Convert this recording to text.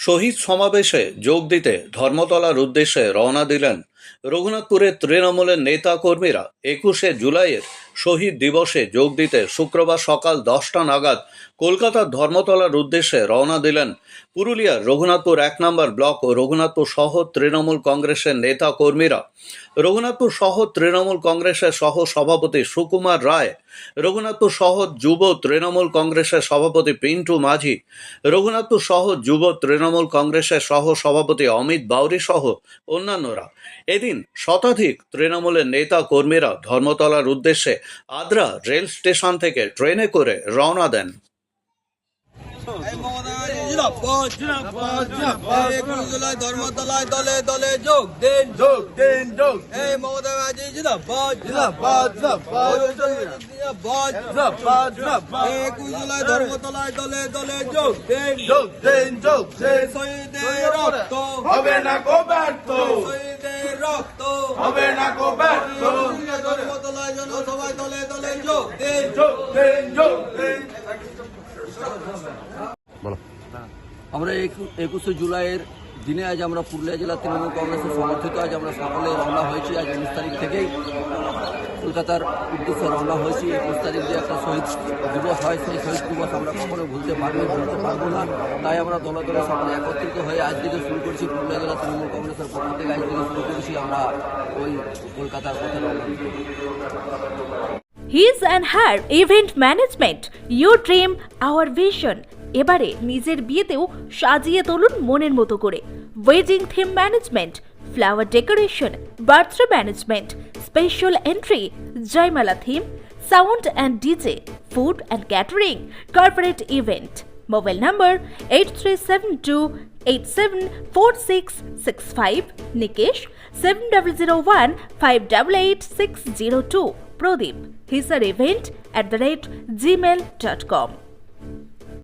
শহীদ সমাবেশে যোগ দিতে ধর্মতলার উদ্দেশ্যে রওনা দিলেন রঘুনাথপুরের তৃণমূলের নেতা কর্মীরা। 21শে জুলাইয়ের শহীদ দিবসে যোগ দিতে শুক্রবার সকাল 10টা নাগাদ কলকাতার ধর্মতলার উদ্দেশ্যে রওনা দিলেন পুরুলিয়ার রঘুনাথপুর 1 নম্বর ব্লক ও রঘুনাথপুর শহর তৃণমূল কংগ্রেসের নেতা কর্মীরা। রঘুনাথপুর শহর তৃণমূল কংগ্রেসের সহ সভাপতি সুকুমার রায়, রঘুনাথপুর শহর যুব তৃণমূল কংগ্রেসের সভাপতি পিন্টু মাঝি, রঘুনাথপুর শহর যুব তৃণমূল কংগ্রেসের সহ সভাপতি অমিত বাউরি সহ অন্যান্যরা। এদিন শতাধিক তৃণমূলের নেতা কর্মীরা ধর্মতলার উদ্দেশ্যে আদ্রা রেল স্টেশন থেকে ট্রেনে করে রওনা দেন। ধর্মতলায় দলে দলে যোগ দিন, যোগ দিন, যোগ। এই মমতা ব্যানার্জি জিন্দাবাদ, জিন্দাবাদ, জিন্দাবাদ, জিন্দাবাদ, জিন্দাবাদ, জিন্দাবাদ। 21 জুলাই ধর্মতলায় দলে দলে যোগ দিন, যোগ দিন, যোগ দিন। শহীদের রক্ত হবে না কো ব্যর্থ, শহীদের রক্ত হবে না কো ব্যর্থ। ধর্মতলায় জনসভায় দলে দলে যোগ দিন, যোগ দিন, যোগ দিন। আমরা 21শে জুলাইয়ের দিনে আজ আমরা পুরুলিয়া জেলা তৃণমূল কংগ্রেসের সমর্থিত আজ আমরা সকলে রওনা হয়েছি। আজ 19 তারিখ থেকেই কলকাতার উদ্দেশ্যে রওনা হয়েছি। 21 তারিখ যে একটা শহীদ দিবস হয়, সেই শহীদ দিবস আমরা কখনো ভুলতে পারবো না। তাই আমরা দলে দলে সকলে একত্রিত হয়ে আজ থেকে শুরু করছি। পুরুলিয়া জেলা তৃণমূল কংগ্রেসের পক্ষ থেকে আজ থেকে শুরু করেছি আমরা ওই কলকাতার পথে রওনা। His and Her Event Management, your dream, our vision. এবারে নিজের বিয়েতেও সাজিয়ে তুলুন মনের মতো করে। Wedding theme management, flower decoration, birthday management, special entry, jaimala theme, sound and DJ, food and catering, corporate event. Mobile নম্বর 8372874665, নিকেশ 7001588602, প্রদীপ hisarevent@gmail.com।